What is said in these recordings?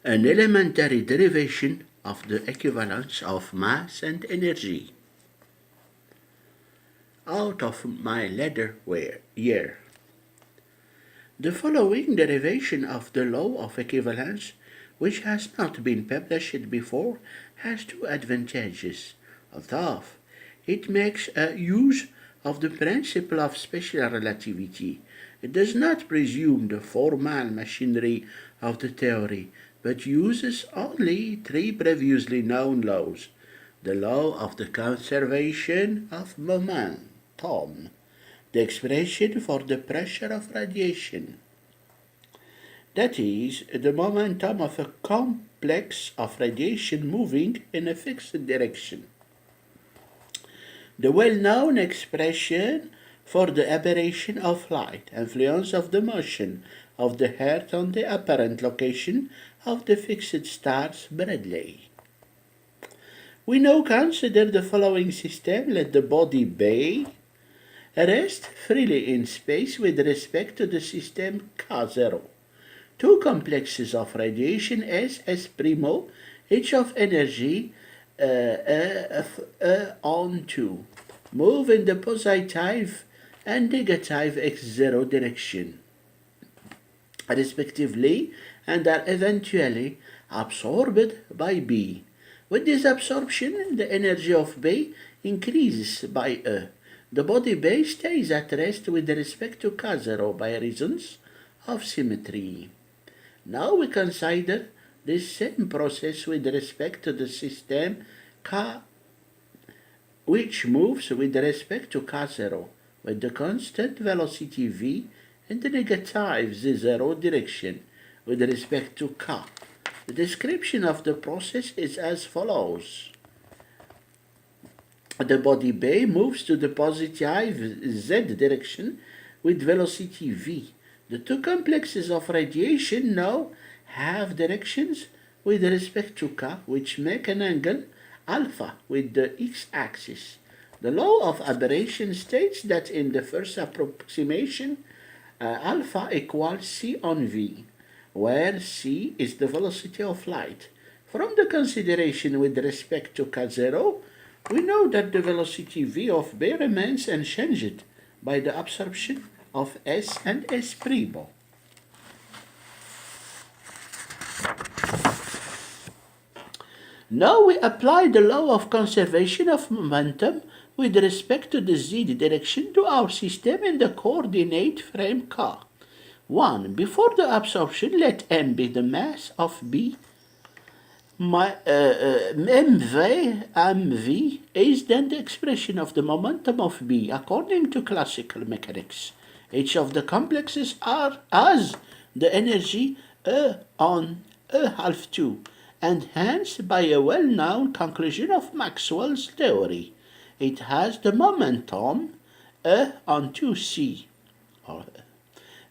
an elementary derivation of the equivalence of mass and energy. Out of my leather year. The following derivation of the law of equivalence, which has not been published before, has two advantages. Although it makes a use of the principle of special relativity. It does not presume the formal machinery of the theory, but uses only three previously known laws. The law of the conservation of momentum, the expression for the pressure of radiation. That is, the momentum of a complex of radiation moving in a fixed direction. The well-known expression for the aberration of light, influence of the motion of the Earth on the apparent location of the fixed stars Bradley. We now consider the following system. Let the body B rest freely in space with respect to the system K0. Two complexes of radiation S primo, each of energy on 2, move in the positive and negative x0 direction, respectively, and are eventually absorbed by B. With this absorption, the energy of B increases by E. The body B stays at rest with respect to K0 by reasons of symmetry. Now we consider this same process with respect to the system K, which moves with respect to K0 with the constant velocity v in the negative z0 direction with respect to K. The description of the process is as follows. The body B moves to the positive z direction with velocity v. The two complexes of radiation now have directions with respect to K, which make an angle alpha with the x-axis. The law of aberration states that in the first approximation, alpha equals c on v, where c is the velocity of light. From the consideration with respect to K0, we know that the velocity v of B remains unchanged by the absorption of S and S primo. Now we apply the law of conservation of momentum with respect to the z direction to our system in the coordinate frame K. 1. Before the absorption, let m be the mass of B. mv is then the expression of the momentum of B according to classical mechanics. Each of the complexes has the energy E on E half 2, and hence by a well-known conclusion of Maxwell's theory, it has the momentum E on 2c.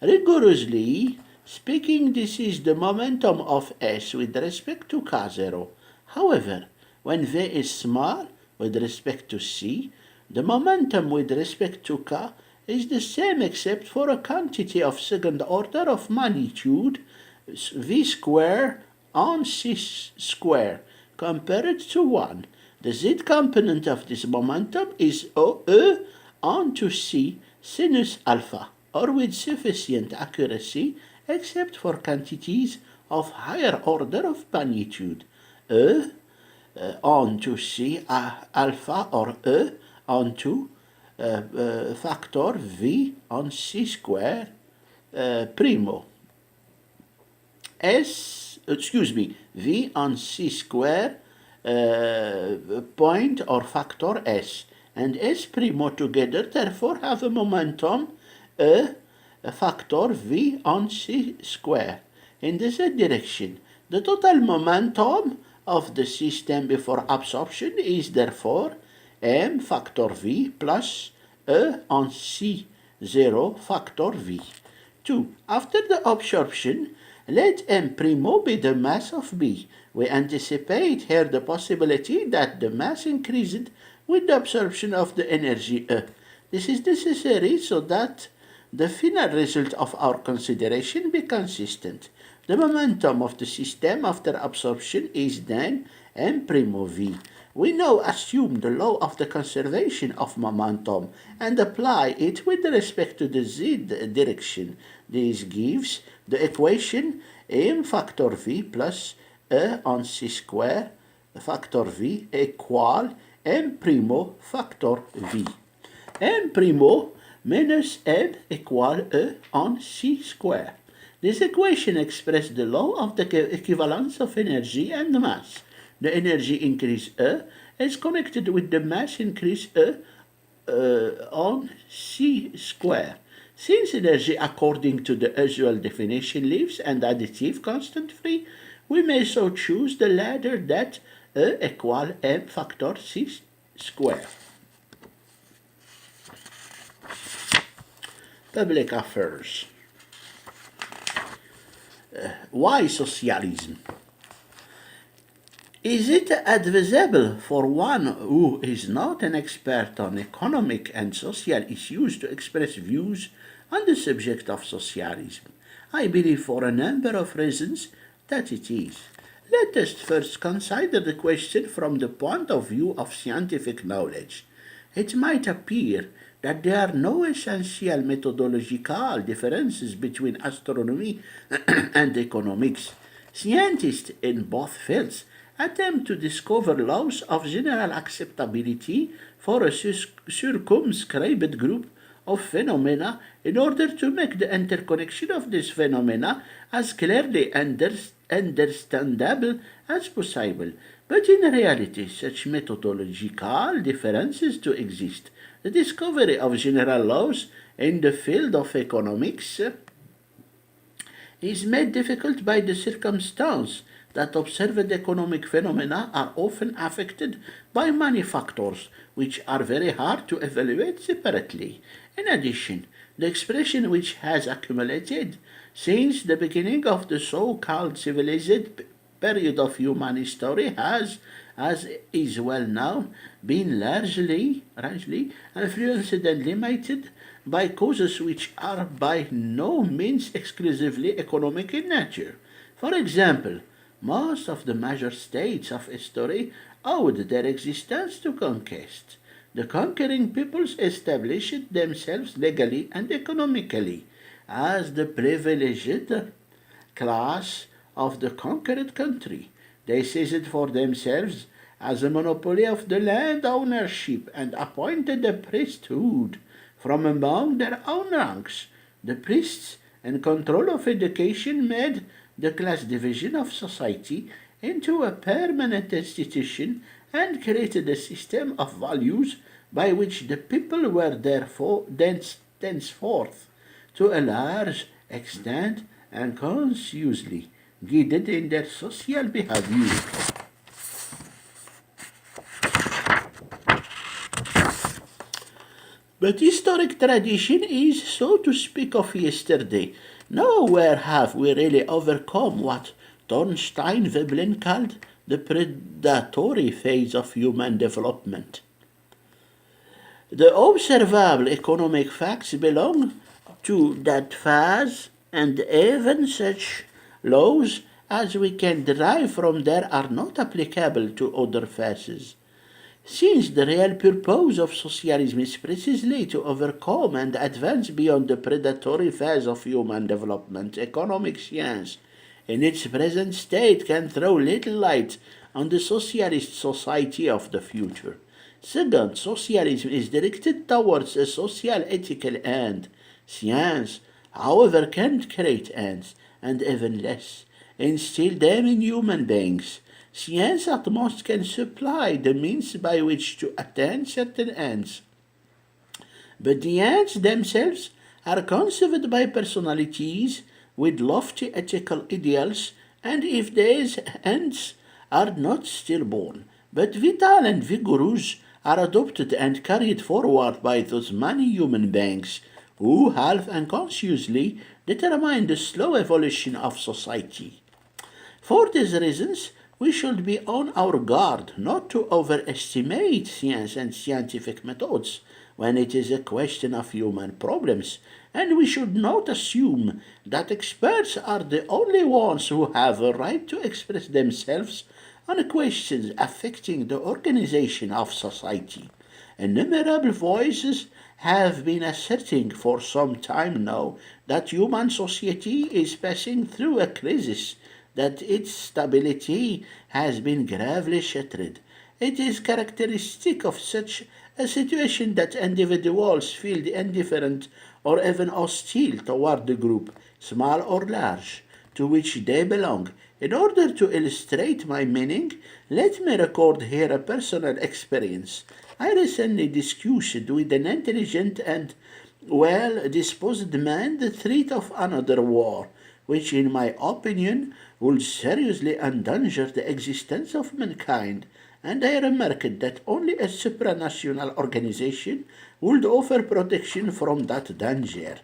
Rigorously speaking, this is the momentum of S with respect to K0. However, when V is small with respect to C, the momentum with respect to K is the same except for a quantity of second order of magnitude V square on C square compared to 1. The Z component of this momentum is E onto C sinus alpha, or with sufficient accuracy except for quantities of higher order of magnitude. E onto C alpha, or E onto factor V on C square primo. V on C square point or factor S and S primo together therefore have a momentum factor V on C square in the Z direction. The total momentum of the system before absorption is therefore m factor V plus E on C0 factor V. 2. After the absorption, let m primo be the mass of B. We anticipate here the possibility that the mass increased with the absorption of the energy E. This is necessary so that the final result of our consideration be consistent. The momentum of the system after absorption is then m primo v. We now assume the law of the conservation of momentum and apply it with respect to the z direction. This gives the equation m factor v plus e on c square factor v equal m primo factor v. M primo minus m equal e on c square. This equation expresses the law of the equivalence of energy and mass. The energy increase E is connected with the mass increase E on c square. Since energy according to the usual definition leaves and additive constant free, we may so choose the latter that E equal m factor c square. Public affairs. Why socialism? Is it advisable for one who is not an expert on economic and social issues to express views on the subject of socialism? I believe for a number of reasons that it is. Let us first consider the question from the point of view of scientific knowledge. It might appear that there are no essential methodological differences between astronomy and economics. Scientists in both fields attempt to discover laws of general acceptability for a circumscribed group of phenomena in order to make the interconnection of these phenomena as clearly understandable as possible. But in reality, such methodological differences do exist. The discovery of general laws in the field of economics is made difficult by the circumstance that observed economic phenomena are often affected by many factors which are very hard to evaluate separately. In addition, the expression which has accumulated since the beginning of the so-called civilized period of human history has, as is well known, been largely influenced and limited by causes which are by no means exclusively economic in nature. For example, most of the major states of history owed their existence to conquest. The conquering peoples established themselves legally and economically as the privileged class of the conquered country. They seized for themselves as a monopoly of the land ownership and appointed a priesthood from among their own ranks. The priests, in control of education, made the class division of society into a permanent institution and created a system of values by which the people were therefore thenceforth to a large extent and consciously guided in their social behavior. But historic tradition is, so to speak, of yesterday. Nowhere have we really overcome what Thorstein Veblen called the predatory phase of human development. The observable economic facts belong to that phase, and even such laws as we can derive from there are not applicable to other phases. Since the real purpose of socialism is precisely to overcome and advance beyond the predatory phase of human development, economic science in its present state can throw little light on the socialist society of the future. Second, socialism is directed towards a social ethical end. Science, however, can create ends, and even less, instill them in human beings. Science at most can supply the means by which to attain certain ends. But the ends themselves are conceived by personalities with lofty ethical ideals, and if these ends are not stillborn, but vital and vigorous, are adopted and carried forward by those many human beings who half unconsciously determine the slow evolution of society. For these reasons, we should be on our guard not to overestimate science and scientific methods when it is a question of human problems, and we should not assume that experts are the only ones who have a right to express themselves on questions affecting the organization of society. Innumerable voices have been asserting for some time now that human society is passing through a crisis, that its stability has been gravely shattered. It is characteristic of such a situation that individuals feel indifferent or even hostile toward the group, small or large, to which they belong. In order to illustrate my meaning, let me record here a personal experience. I recently discussed with an intelligent and well disposed man the threat of another war, which, in my opinion, would seriously endanger the existence of mankind, and I remarked that only a supranational organization would offer protection from that danger.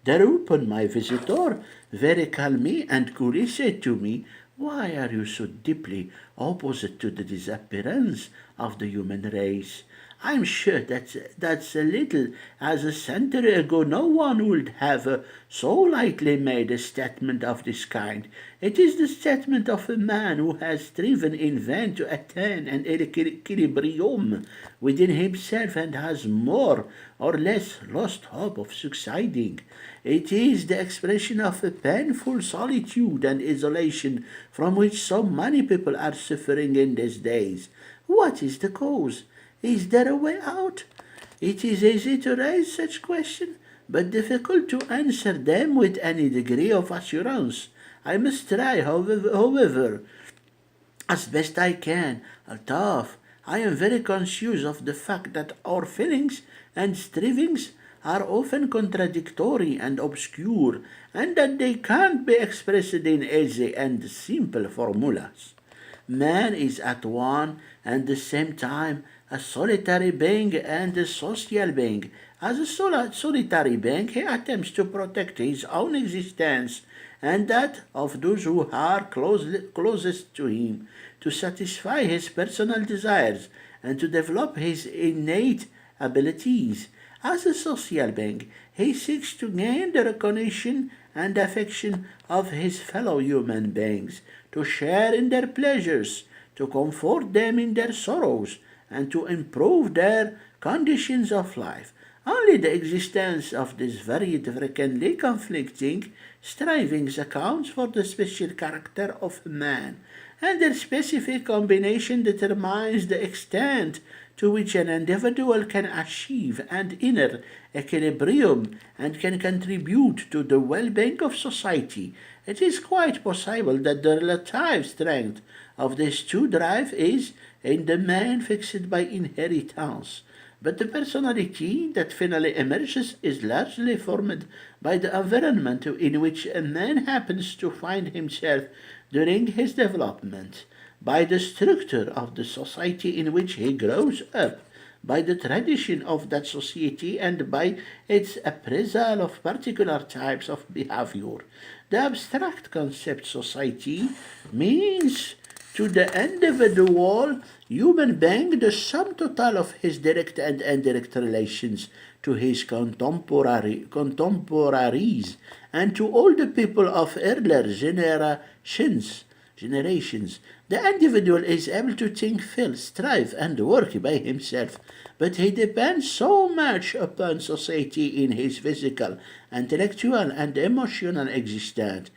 Thereupon my visitor very calmly and coolly said to me, "Why are you so deeply opposed to the disappearance of the human race? I'm sure that's a little as a century ago no one would have so lightly made a statement of this kind. It is the statement of a man who has striven in vain to attain an equilibrium within himself and has more or less lost hope of succeeding. It is the expression of a painful solitude and isolation from which so many people are suffering in these days. What is the cause? Is there a way out? It is easy to raise such questions, but difficult to answer them with any degree of assurance. I must try, however, as best I can, although I am very conscious of the fact that our feelings and strivings are often contradictory and obscure, and that they can't be expressed in easy and simple formulas. Man is at one and the same time a solitary being and a social being. As a solitary being, he attempts to protect his own existence and that of those who are closest to him, to satisfy his personal desires and to develop his innate abilities. As a social being, he seeks to gain the recognition and affection of his fellow human beings, to share in their pleasures, to comfort them in their sorrows, and to improve their conditions of life. Only the existence of these very frequently conflicting strivings accounts for the special character of man, and their specific combination determines the extent to which an individual can achieve an inner equilibrium and can contribute to the well-being of society. It is quite possible that the relative strength of these two drives is, in the main, fixed by inheritance. But the personality that finally emerges is largely formed by the environment in which a man happens to find himself during his development, by the structure of the society in which he grows up, by the tradition of that society, and by its appraisal of particular types of behavior. The abstract concept society means to the individual human being the sum total of his direct and indirect relations to his contemporaries and to all the people of earlier generations. The individual is able to think, feel, strive, and work by himself, but he depends so much upon society in his physical, intellectual, and emotional existence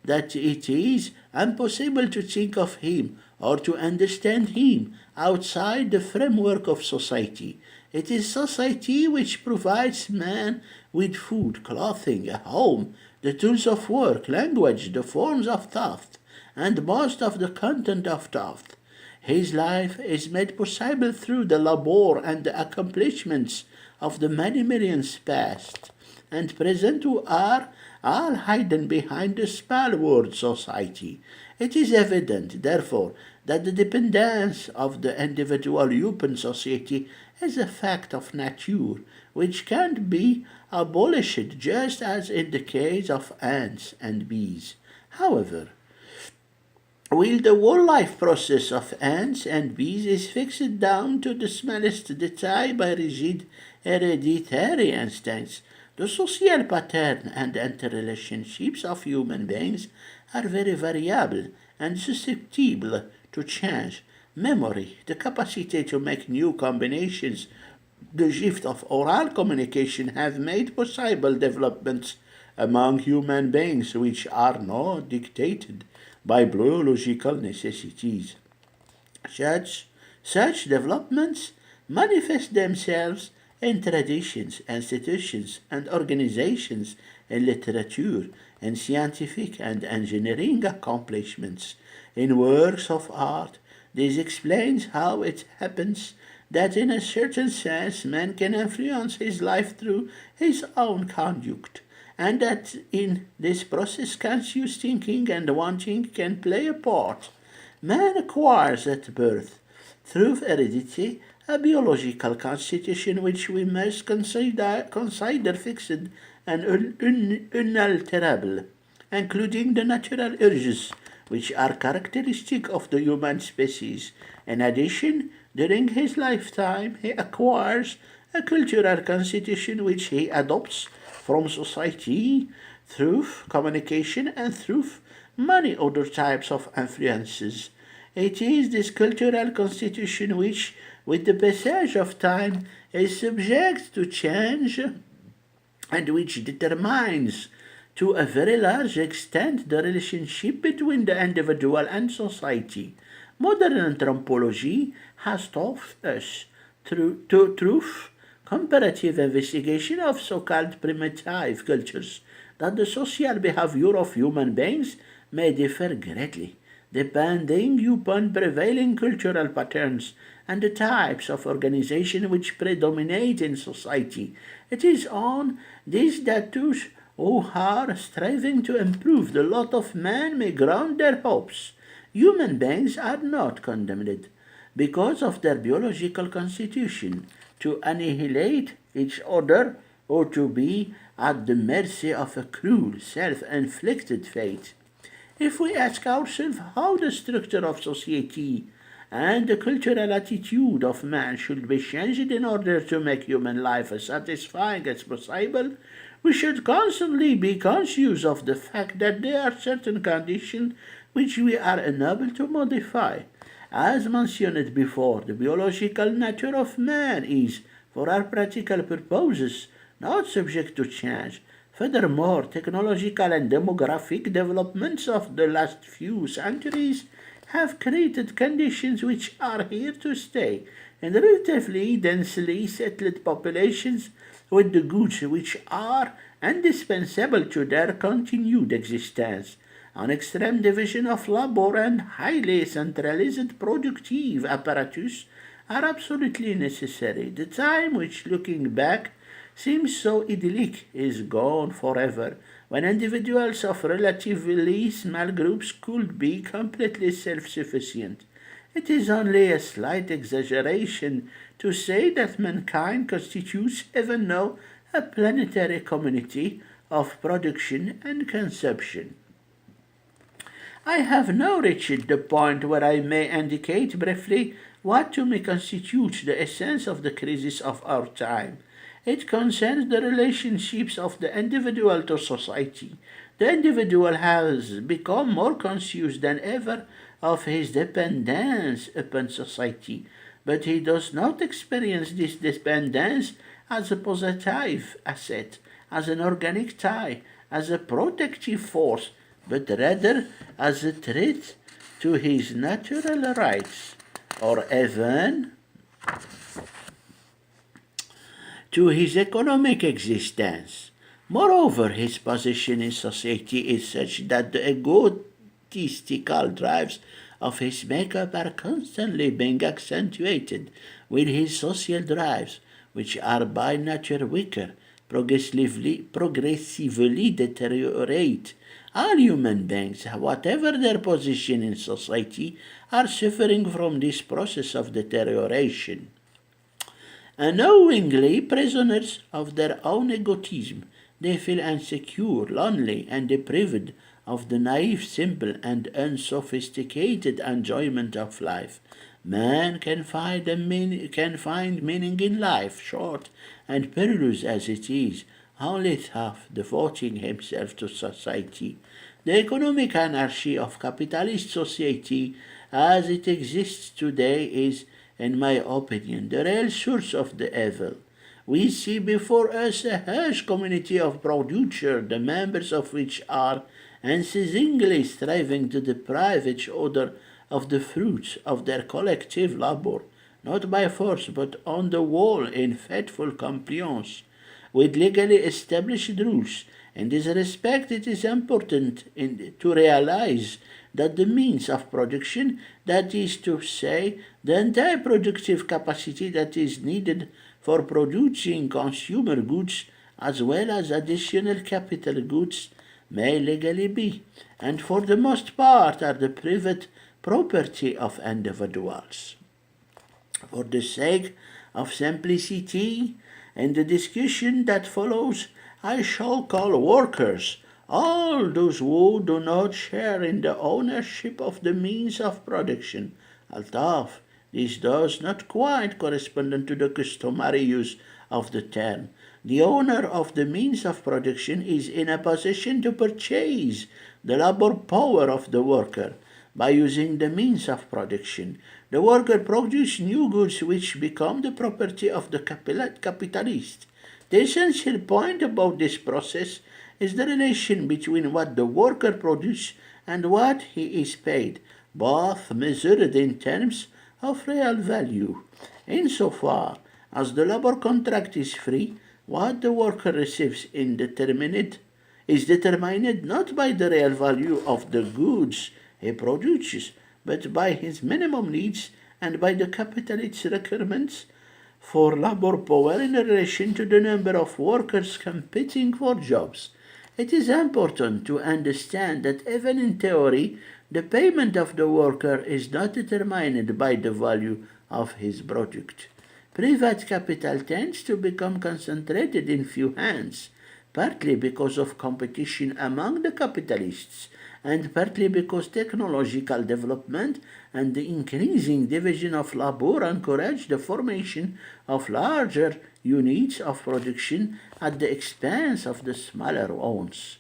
that it is impossible to think of him or to understand him outside the framework of society. It is society which provides man with food, clothing, a home, the tools of work, language, the forms of thought, and most of the content of thought. His life is made possible through the labor and the accomplishments of the many millions past and present who are all hidden behind the small word society. It is evident, therefore, that the dependence of the individual upon society is a fact of nature which can't be abolished just as in the case of ants and bees. However, while the whole life process of ants and bees is fixed down to the smallest detail by rigid hereditary instincts, the social pattern and interrelationships of human beings are very variable and susceptible to change. Memory, the capacity to make new combinations, the gift of oral communication have made possible developments among human beings which are not dictated by biological necessities. Such, such developments manifest themselves in traditions, institutions, and organizations, in literature, in scientific and engineering accomplishments, in works of art. This explains how it happens that, in a certain sense, man can influence his life through his own conduct, and that in this process conscious thinking and wanting can play a part. Man acquires at birth, through heredity, a biological constitution which we must consider fixed and unalterable, including the natural urges which are characteristic of the human species. In addition, during his lifetime, he acquires a cultural constitution which he adopts from society through communication and through many other types of influences. It is this cultural constitution which, with the passage of time, is subject to change and which determines to a very large extent the relationship between the individual and society. Modern anthropology has taught us through comparative investigation of so-called primitive cultures that the social behavior of human beings may differ greatly depending upon prevailing cultural patterns and the types of organization which predominate in society. It is on these that those who are striving to improve the lot of man may ground their hopes. Human beings are not condemned because of their biological constitution to annihilate each other or to be at the mercy of a cruel, self-inflicted fate. If we ask ourselves how the structure of society and the cultural attitude of man should be changed in order to make human life as satisfying as possible, we should constantly be conscious of the fact that there are certain conditions which we are unable to modify. As mentioned before, the biological nature of man is, for our practical purposes, not subject to change. Furthermore, technological and demographic developments of the last few centuries have created conditions which are here to stay in relatively densely settled populations with the goods which are indispensable to their continued existence. An extreme division of labor and highly centralized productive apparatus are absolutely necessary. The time which, looking back, seems so idyllic is gone forever, when individuals of relatively small groups could be completely self-sufficient. It is only a slight exaggeration to say that mankind constitutes even now a planetary community of production and consumption. I have now reached the point where I may indicate briefly what to me constitutes the essence of the crisis of our time. It concerns the relationships of the individual to society. The individual has become more conscious than ever of his dependence upon society, but he does not experience this dependence as a positive asset, as an organic tie, as a protective force, but rather as a threat to his natural rights, or even to his economic existence. Moreover, his position in society is such that the egotistical drives of his makeup are constantly being accentuated with his social drives, which are by nature weaker, progressively deteriorate. All human beings, whatever their position in society, are suffering from this process of deterioration. Unknowingly prisoners of their own egotism, they feel insecure, lonely, and deprived of the naive, simple, and unsophisticated enjoyment of life. Man can find meaning in life, short and perilous as it is, only thus devoting himself to society. The economic anarchy of capitalist society as it exists today is, in my opinion, the real source of the evil. We see before us a huge community of producers, the members of which are unceasingly striving to deprive each other of the fruits of their collective labor, not by force but on the whole in faithful compliance with legally established rules. In this respect, it is important to realize that the means of production, that is to say, the entire productive capacity that is needed for producing consumer goods as well as additional capital goods, may legally be, and for the most part are the private property of individuals. For the sake of simplicity, in the discussion that follows, I shall call workers all those who do not share in the ownership of the means of production, although this does not quite correspond to the customary use of the term. The owner of the means of production is in a position to purchase the labor power of the worker by using the means of production. The worker produces new goods which become the property of the capitalist. The essential point about this process is the relation between what the worker produces and what he is paid, both measured in terms of real value. Insofar as the labor contract is free, what the worker receives is determined not by the real value of the goods he produces, but by his minimum needs and by the capitalist's requirements for labor power in relation to the number of workers competing for jobs. It is important to understand that even in theory, the payment of the worker is not determined by the value of his product. Private capital tends to become concentrated in few hands, partly because of competition among the capitalists, and partly because technological development and the increasing division of labor encourage the formation of larger units of production at the expense of the smaller ones.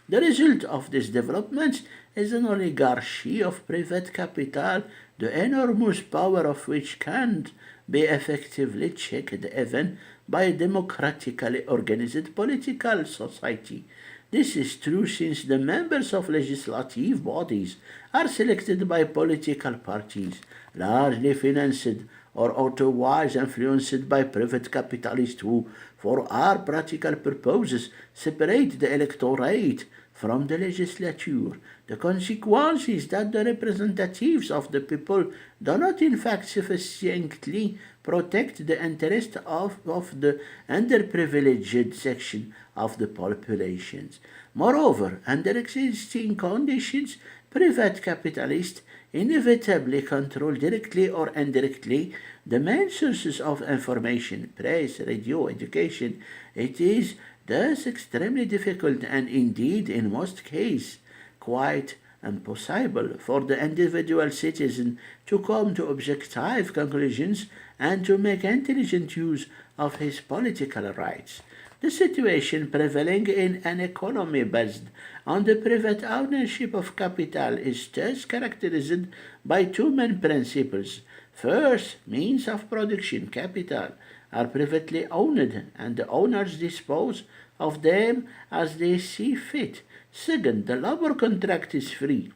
The result of this development is an oligarchy of private capital, the enormous power of which can't be effectively checked even by a democratically organized political society. This is true since the members of legislative bodies are selected by political parties, largely financed or otherwise influenced by private capitalists who, for our practical purposes, separate the electorate from the legislature. The consequence is that the representatives of the people do not in fact sufficiently protect the interests of the underprivileged section of the populations. Moreover, under existing conditions, private capitalists inevitably control directly or indirectly the main sources of information, press, radio, education. It is thus extremely difficult and indeed in most cases quite impossible for the individual citizen to come to objective conclusions and to make intelligent use of his political rights. The situation prevailing in an economy based on the private ownership of capital is thus characterized by two main principles. First, means of production, capital, are privately owned and the owners dispose of them as they see fit. Second, the labor contract is free.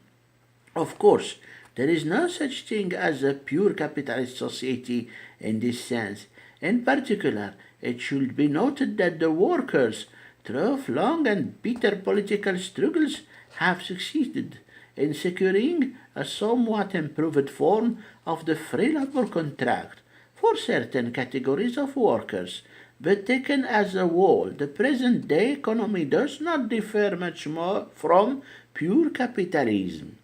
Of course, there is no such thing as a pure capitalist society in this sense. In particular, it should be noted that the workers, through long and bitter political struggles, have succeeded in securing a somewhat improved form of the free labor contract for certain categories of workers. But taken as a whole, the present-day economy does not differ much more from pure capitalism.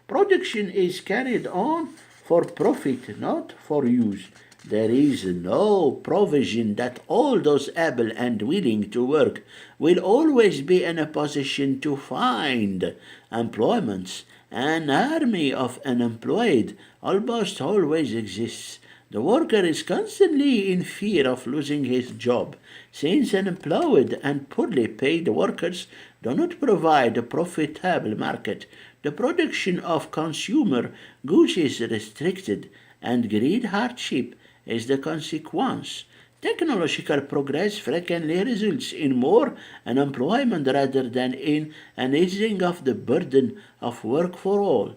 Production is carried on for profit, not for use. There is no provision that all those able and willing to work will always be in a position to find employments. An army of unemployed almost always exists. The worker is constantly in fear of losing his job, since unemployed and poorly paid workers do not provide a profitable market. The production of consumer goods is restricted, and great hardship is the consequence. Technological progress frequently results in more unemployment rather than in an easing of the burden of work for all.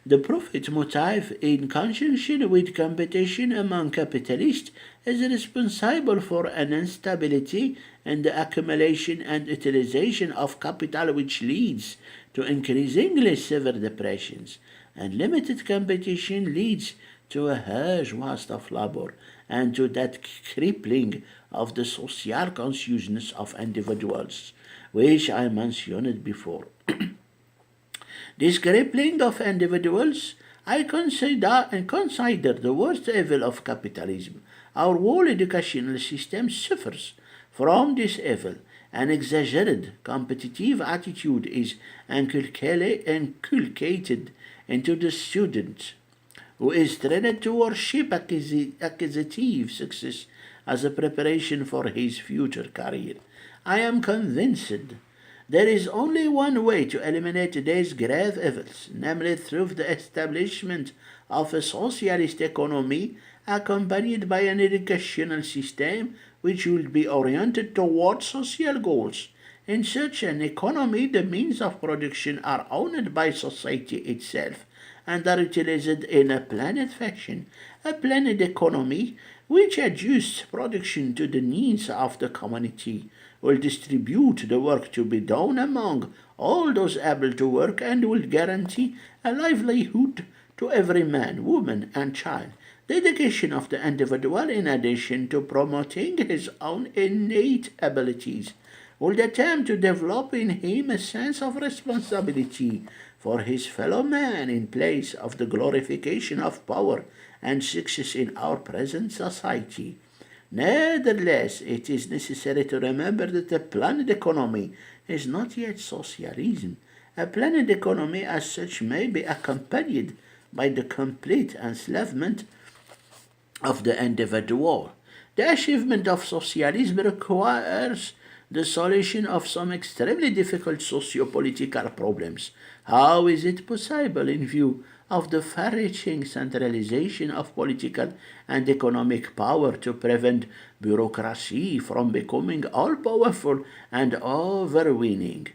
The profit motive, in conjunction with competition among capitalists, is responsible for an instability in the accumulation and utilization of capital, which leads to increasingly severe depressions. And limited competition leads to a huge waste of labor and to that crippling of the social consciousness of individuals, which I mentioned before. This crippling of individuals I consider the worst evil of capitalism. Our whole educational system suffers from this evil. An exaggerated competitive attitude is inculcated into the student, who is trained to worship acquisitive success as a preparation for his future career. I am convinced there is only one way to eliminate these grave evils, namely through the establishment of a socialist economy accompanied by an educational system which will be oriented towards social goals. In such an economy, the means of production are owned by society itself and are utilized in a planned fashion, a planned economy which adjusts production to the needs of the community, will distribute the work to be done among all those able to work, and will guarantee a livelihood to every man, woman, and child. The education of the individual, in addition to promoting his own innate abilities, will attempt to develop in him a sense of responsibility for his fellow man in place of the glorification of power and success in our present society. Nevertheless, it is necessary to remember that a planned economy is not yet socialism. A planned economy as such may be accompanied by the complete enslavement of the individual. The achievement of socialism requires the solution of some extremely difficult socio-political problems. How is it possible, in view of the far-reaching centralization of political and economic power, to prevent bureaucracy from becoming all-powerful and overweening?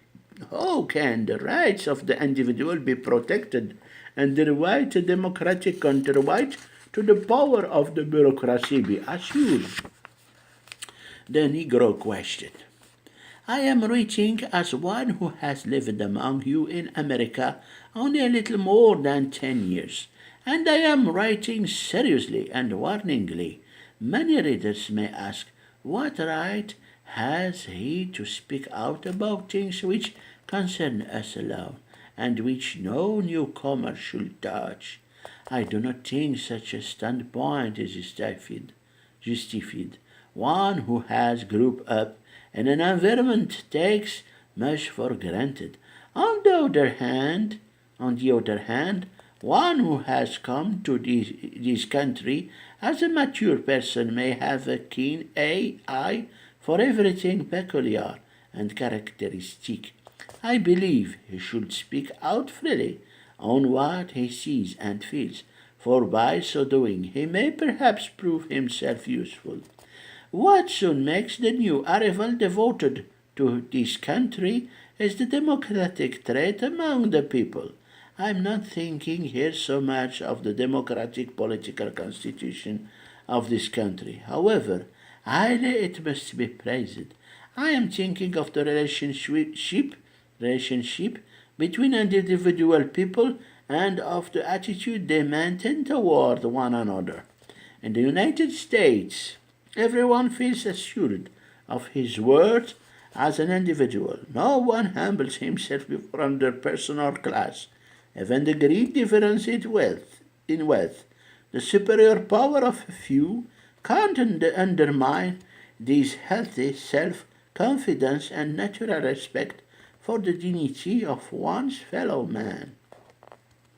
How can the rights of the individual be protected and the right to democratic counterweight to the power of the bureaucracy be assured? The Negro question. I am writing as one who has lived among you in America only a little more than 10 years, and I am writing seriously and warningly. Many readers may ask, what right has he to speak out about things which concern us alone, and which no newcomer should touch? I do not think such a standpoint is justified. One who has grew up in an environment takes much for granted. On the other hand, one who has come to this country as a mature person may have a keen eye for everything peculiar and characteristic. I believe he should speak out freely on what he sees and feels, for by so doing he may perhaps prove himself useful. What soon makes the new arrival devoted to this country is the democratic trait among the people. I am not thinking here so much of the democratic political constitution of this country. However, highly it must be praised. I am thinking of the relationship between individual people and of the attitude they maintain toward one another. In the United States, everyone feels assured of his worth as an individual. No one humbles himself before another person or class. Even the great difference in wealth, the superior power of a few, can't undermine this healthy self-confidence and natural respect for the dignity of one's fellow man.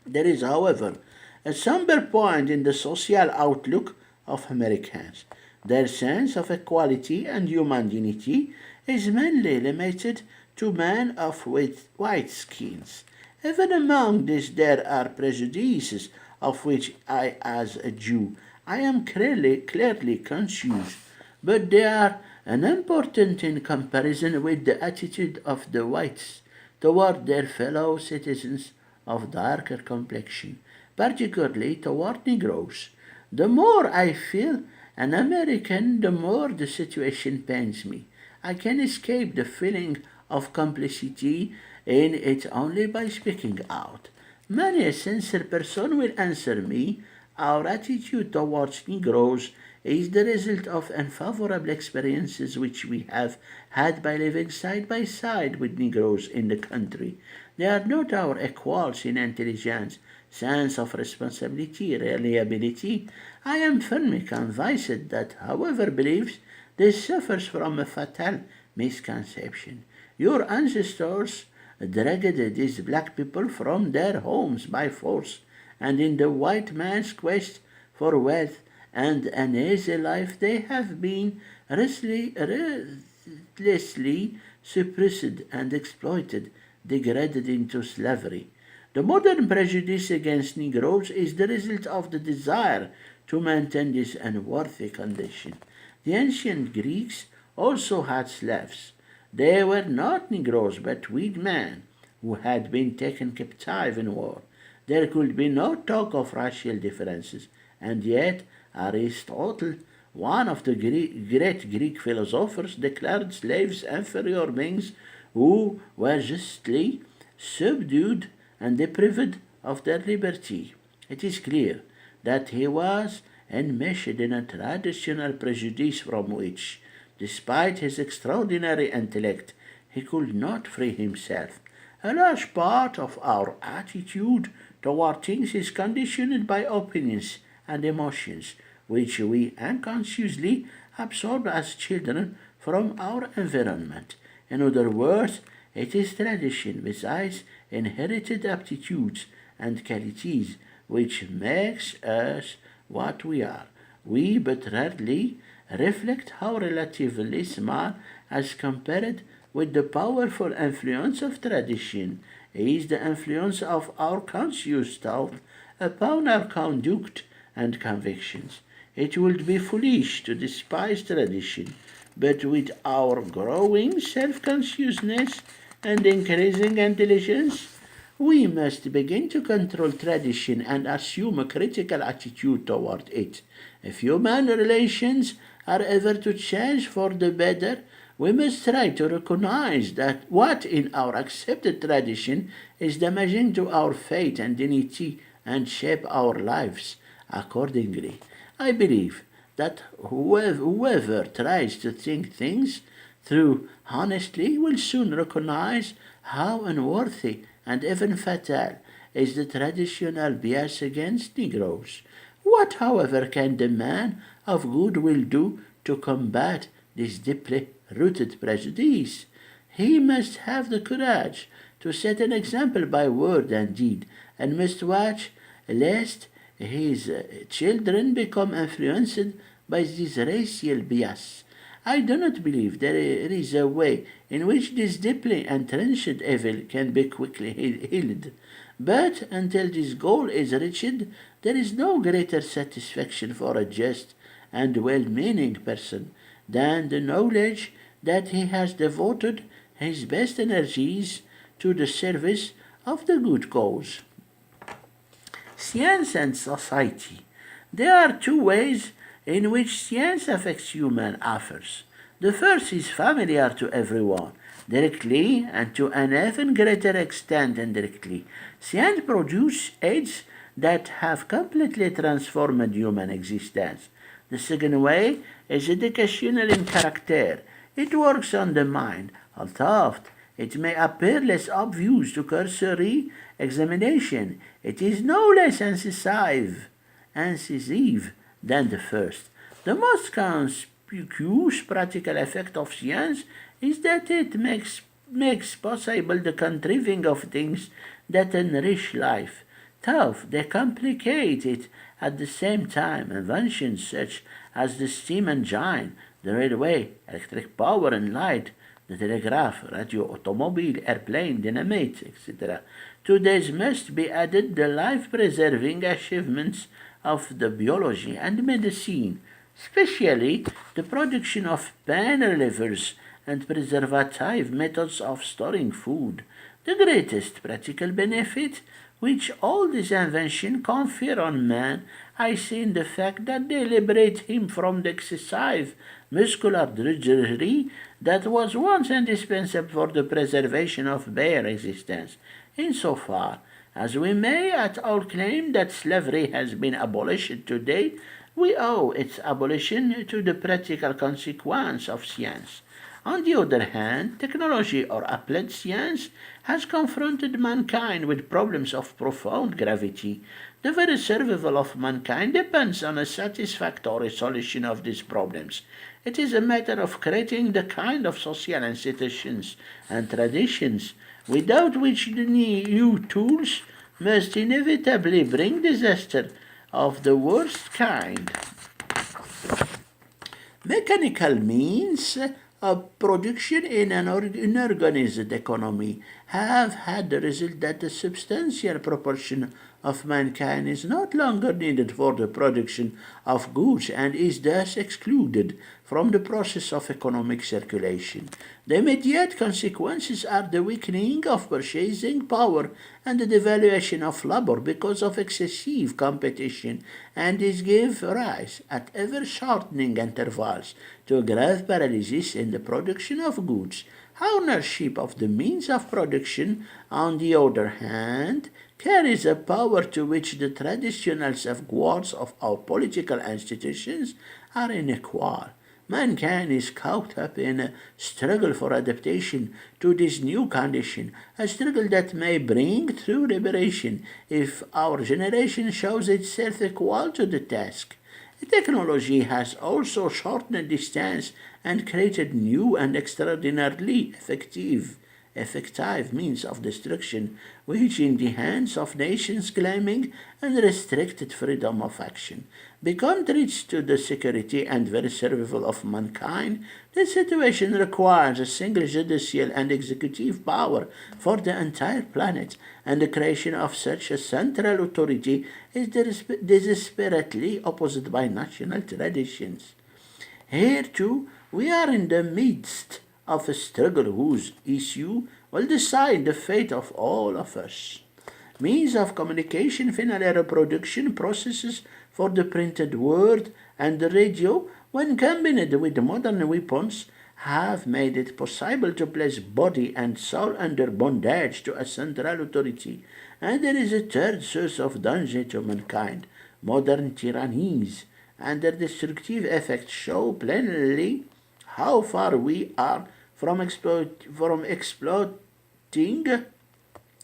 There is, however, a somber point in the social outlook of Americans. Their sense of equality and human dignity is mainly limited to men of white skins. Even among these there are prejudices of which I, as a Jew, I am clearly conscious, but they are unimportant in comparison with the attitude of the whites toward their fellow citizens of darker complexion, particularly toward Negroes. The more I feel an American, the more the situation pains me. I can escape the feeling of complicity in it only by speaking out. Many a sincere person will answer me, our attitude towards Negroes is the result of unfavorable experiences which we have had by living side by side with Negroes in the country. They are not our equals in intelligence, sense of responsibility, reliability. I am firmly convinced that whoever believes this suffers from a fatal misconception. Your ancestors dragged these black people from their homes by force, and in the white man's quest for wealth and an easy life they have been ruthlessly suppressed and exploited, degraded into slavery. The modern prejudice against Negroes is the result of the desire to maintain this unworthy condition. The ancient Greeks also had slaves. They were not Negroes but white men who had been taken captive in war. There could be no talk of racial differences, and yet Aristotle, one of the great Greek philosophers, declared slaves inferior beings who were justly subdued and deprived of their liberty. It is clear that he was enmeshed in a traditional prejudice from which, despite his extraordinary intellect, he could not free himself. A large part of our attitude toward things is conditioned by opinions and emotions which we unconsciously absorb as children from our environment. In other words, it is tradition besides inherited aptitudes and qualities which makes us what we are. We but rarely reflect how relatively small as compared with the powerful influence of tradition is the influence of our conscious thought upon our conduct and convictions. It would be foolish to despise tradition, but with our growing self-consciousness and increasing intelligence, we must begin to control tradition and assume a critical attitude toward it. If human relations are ever to change for the better, we must try to recognize that what in our accepted tradition is damaging to our faith and dignity and shape our lives accordingly. I believe that whoever tries to think things through honestly will soon recognize how unworthy and even fatal is the traditional bias against Negroes. What, however, can the man of goodwill do to combat this deeply rooted prejudice? He must have the courage to set an example by word and deed, and must watch lest his children become influenced by this racial bias. I do not believe there is a way in which this deeply entrenched evil can be quickly healed. But until this goal is reached, there is no greater satisfaction for a just and well-meaning person than the knowledge that he has devoted his best energies to the service of the good cause. Science and society. There are two ways in which science affects human affairs. The first is familiar to everyone, directly and to an even greater extent indirectly. Science produces aids that have completely transformed human existence. The second way is educational in character. It works on the mind, although it may appear less obvious to cursory examination. It is no less incisive than the first. The most conspicuous practical effect of science is that it makes possible the contriving of things that enrich life. Tough, they complicate it at the same time. Inventions such as the steam engine, the railway, electric power and light, the telegraph, radio, automobile, airplane, dynamite, etc. To these must be added the life-preserving achievements of the biology and medicine, especially the production of pain relievers and preservative methods of storing food. The greatest practical benefit which all these inventions confer on man, I see in the fact that they liberate him from the excessive muscular drudgery that was once indispensable for the preservation of bare existence. Insofar as we may at all claim that slavery has been abolished today, we owe its abolition to the practical consequence of science. On the other hand, technology or applied science has confronted mankind with problems of profound gravity. The very survival of mankind depends on a satisfactory solution of these problems. It is a matter of creating the kind of social institutions and traditions without which the new tools must inevitably bring disaster of the worst kind. Mechanical means of production in an unorganized economy have had the result that a substantial proportion of mankind is not longer needed for the production of goods and is thus excluded from the process of economic circulation. The immediate consequences are the weakening of purchasing power and the devaluation of labor because of excessive competition, and this gives rise, at ever shortening intervals, to a grave paralysis in the production of goods. Ownership of the means of production, on the other hand, carries a power to which the traditional safeguards of our political institutions are unequal. Mankind is caught up in a struggle for adaptation to this new condition, a struggle that may bring true liberation if our generation shows itself equal to the task. Technology has also shortened distance and created new and extraordinarily effective means of destruction, which in the hands of nations claiming unrestricted freedom of action become threats to the security and very survival of mankind. The situation requires a single judicial and executive power for the entire planet, and the creation of such a central authority is desperately opposed by national traditions. Here, too, we are in the midst of a struggle whose issue will decide the fate of all of us. Means of communication, finally reproduction processes for the printed word and the radio, when combined with modern weapons, have made it possible to place body and soul under bondage to a central authority. And there is a third source of danger to mankind, modern tyrannies, and their destructive effects show plainly how far we are from exploiting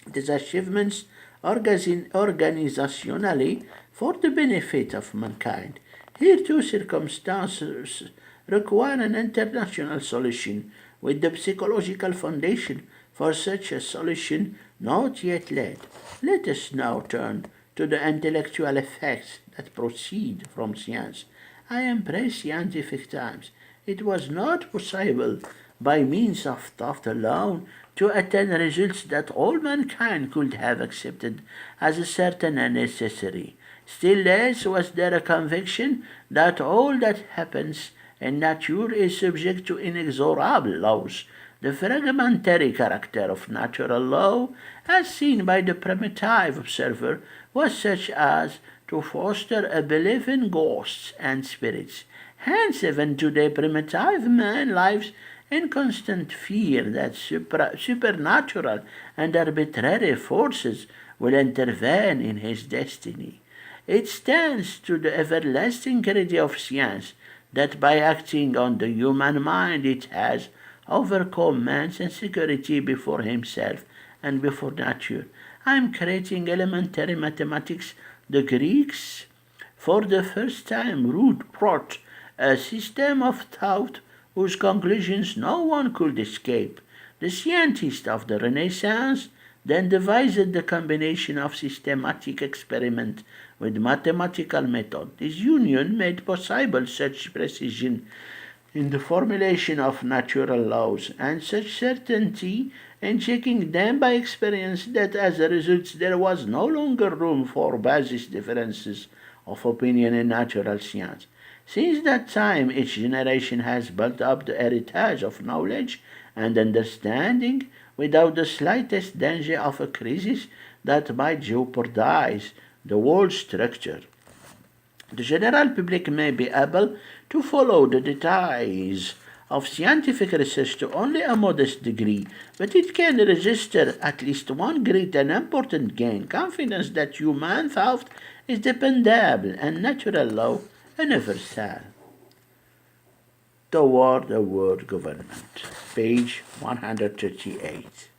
these achievements organizationally for the benefit of mankind. Here too circumstances require an international solution, with the psychological foundation for such a solution not yet laid. Let us now turn to the intellectual effects that proceed from science. I embrace scientific times. It was not possible, by means of thought alone, to attain results that all mankind could have accepted as certain and necessary. Still less was there a conviction that all that happens in nature is subject to inexorable laws. The fragmentary character of natural law, as seen by the primitive observer, was such as to foster a belief in ghosts and spirits. Hence, even today, primitive man lives in constant fear that supernatural and arbitrary forces will intervene in his destiny. It stands to the everlasting credit of science that by acting on the human mind it has overcome man's insecurity before himself and before nature. I am creating elementary mathematics. The Greeks, for the first time, wrote a system of thought whose conclusions no one could escape. The scientists of the Renaissance then devised the combination of systematic experiment with mathematical method. This union made possible such precision in the formulation of natural laws and such certainty in checking them by experience that as a result there was no longer room for basis differences of opinion in natural science. Since that time, each generation has built up the heritage of knowledge and understanding without the slightest danger of a crisis that might jeopardize the whole structure. The general public may be able to follow the details of scientific research to only a modest degree, but it can register at least one great and important gain: confidence that human thought is dependable and natural law universal. Toward a world government, page 138.